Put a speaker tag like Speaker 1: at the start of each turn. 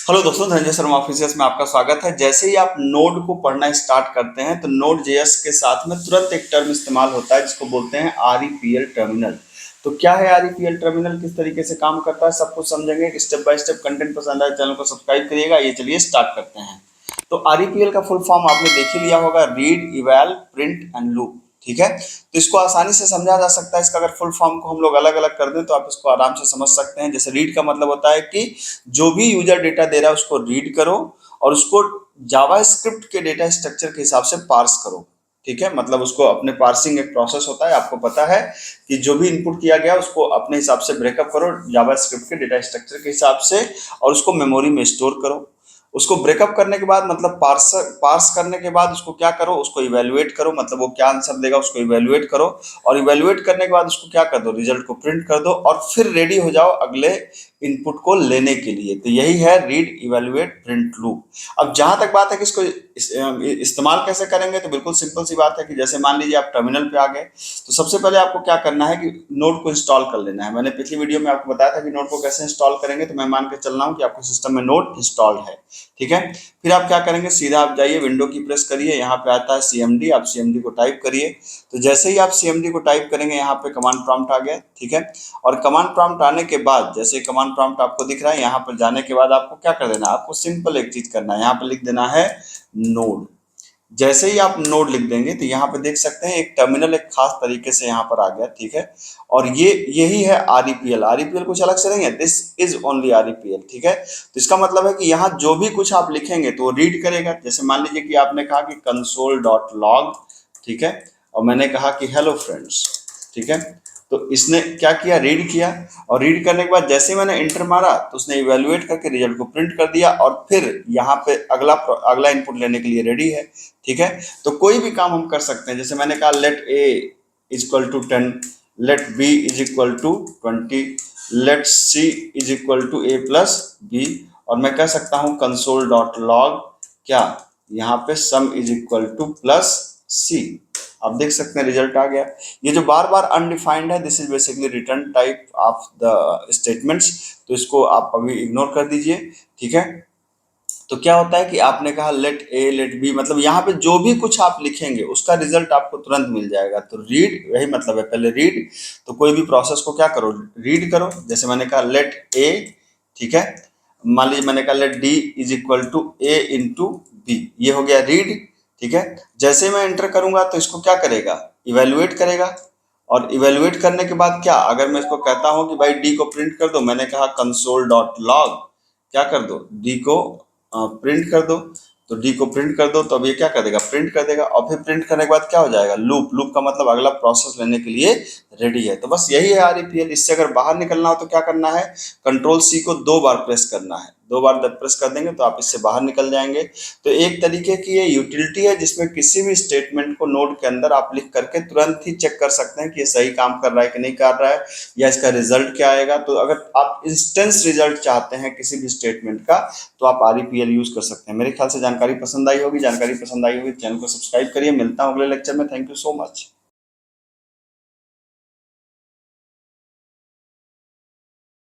Speaker 1: Hello दोस्तों, Dhananjay Sharma officials में आपका स्वागत है। जैसे ही आप नोड को पढ़ना स्टार्ट करते हैं तो नोड जेएस के साथ में तुरंत एक टर्म इस्तेमाल होता है जिसको बोलते हैं आरईपीएल टर्मिनल। तो क्या है आरईपीएल टर्मिनल, किस तरीके से काम करता है, सब कुछ समझेंगे स्टेप बाय स्टेप। कंटेंट पसंद आए चैनल को सब्सक्राइब करिएगा। ये चलिए स्टार्ट करते हैं। तो आरईपीएल का फुल फॉर्म आपने देख ही लिया होगा, रीड इवैल प्रिंट एंड लूप। ठीक है, तो इसको आसानी से समझा जा सकता है। इसका अगर फुल फॉर्म को हम लोग अलग अलग कर दें तो आप इसको आराम से समझ सकते हैं। जैसे रीड का मतलब होता है कि जो भी यूजर डेटा दे रहा है उसको रीड करो और उसको जावास्क्रिप्ट के डेटा स्ट्रक्चर के हिसाब से पार्स करो। ठीक है, मतलब उसको अपने पार्सिंग एक प्रोसेस होता है, आपको पता है कि जो भी इनपुट किया गया उसको अपने हिसाब से ब्रेकअप करो जावास्क्रिप्ट के डेटा स्ट्रक्चर के हिसाब से और उसको मेमोरी में स्टोर करो। उसको ब्रेकअप करने के बाद मतलब पार्स करने के बाद उसको क्या करो, उसको इवेलुएट करो, मतलब वो क्या आंसर देगा उसको इवेलुएट करो। और इवेलुएट करने के बाद उसको क्या कर दो, रिजल्ट को प्रिंट कर दो और फिर रेडी हो जाओ अगले इनपुट को लेने के लिए। तो यही है रीड इवेलुएट प्रिंट लूप। अब जहां तक बात है कि इसको इस्तेमाल कैसे करेंगे, तो बिल्कुल सिंपल सी बात है कि जैसे मान लीजिए आप टर्मिनल पे आ गए तो सबसे पहले आपको क्या करना है कि नोड को इंस्टॉल कर लेना है। मैंने पिछली वीडियो में आपको बताया था कि नोड को कैसे इंस्टॉल करेंगे, तो मैं मान के चल रहा हूँ कि आपके सिस्टम में नोड इंस्टॉल्ड है। ठीक है, फिर आप क्या करेंगे, सीधा आप जाइए विंडो की प्रेस करिए, यहाँ पे आता है सीएमडी, आप सीएमडी को टाइप करिए। तो जैसे ही आप सीएमडी को टाइप करेंगे यहाँ पे कमांड प्रॉम्प्ट आ गया। ठीक है, और कमांड प्रॉम्प्ट आने के बाद जैसे कमांड प्रॉम्प्ट आपको दिख रहा है, यहाँ पर जाने के बाद आपको क्या कर देना है, आपको सिंपल एक चीज करना है, यहाँ पे लिख देना है नोड। जैसे ही आप नोड लिख देंगे तो यहाँ पे देख सकते हैं एक टर्मिनल एक खास तरीके से यहाँ पर आ गया। ठीक है, और ये यही है आरईपीएल। आरईपीएल कुछ अलग से नहीं है, दिस इज ओनली आरईपीएल। ठीक है, तो इसका मतलब है कि यहाँ जो भी कुछ आप लिखेंगे तो वो रीड करेगा। जैसे मान लीजिए कि आपने कहा कि कंसोल डॉट लॉग, ठीक है, और मैंने कहा कि हेलो फ्रेंड्स। ठीक है, तो इसने क्या किया, रीड किया, और रीड करने के बाद जैसे ही मैंने इंटर मारा तो उसने इवेलुएट करके रिजल्ट को प्रिंट कर दिया और फिर यहाँ पे अगला अगला इनपुट लेने के लिए रेडी है। ठीक है, तो कोई भी काम हम कर सकते हैं। जैसे मैंने कहा let A is equal to 10, let B is equal to 20, let C is equal to A plus B, और मैं कह सकता हूँ कंसोल डॉट लॉग क्या, यहाँ पे sum is equal to plus C. आप देख सकते हैं रिजल्ट आ गया। ये जो बार बार अनडिफाइंड है, this is basically return type of the statements, तो इसको आप अभी इग्नोर कर दीजिए। ठीक है, तो क्या होता है कि आपने कहा लेट ए लेट बी, मतलब यहाँ पे जो भी कुछ आप लिखेंगे उसका रिजल्ट आपको तुरंत मिल जाएगा। तो रीड यही मतलब है, पहले रीड, तो कोई भी प्रोसेस को क्या करो, रीड करो। जैसे मैंने कहा लेट ए, ठीक है, मान लीजिए मैंने कहा let D is equal to A into B, ये हो गया रीड। ठीक है, जैसे मैं एंटर करूंगा तो इसको क्या करेगा, इवेलुएट करेगा, और इवेलुएट करने के बाद क्या, अगर मैं इसको कहता हूं कि भाई डी को प्रिंट कर दो, मैंने कहा कंसोल डॉट लॉग क्या कर दो, डी को प्रिंट कर दो, तो डी को प्रिंट कर दो, तो अब ये क्या कर देगा, प्रिंट कर देगा। और फिर प्रिंट करने के बाद क्या हो जाएगा, लूप। लूप का मतलब अगला प्रोसेस लेने के लिए रेडी है। तो बस यही है आरईपीएल। इससे अगर बाहर निकलना हो तो क्या करना है, कंट्रोल सी को 2 बार प्रेस करना है। 2 बार जब प्रेस कर देंगे तो आप इससे बाहर निकल जाएंगे। तो एक तरीके की ये यूटिलिटी है जिसमें किसी भी स्टेटमेंट को नोड के अंदर आप लिख करके तुरंत ही चेक कर सकते हैं कि ये सही काम कर रहा है कि नहीं कर रहा है, या इसका रिजल्ट क्या आएगा। तो अगर आप इंस्टेंस रिजल्ट चाहते हैं किसी भी स्टेटमेंट का तो आप आरईपीएल यूज कर सकते हैं। मेरे ख्याल से जानकारी पसंद आई होगी। जानकारी पसंद आई होगी चैनल को सब्सक्राइब करिए। मिलता हूँ अगले लेक्चर में। Thank you so much.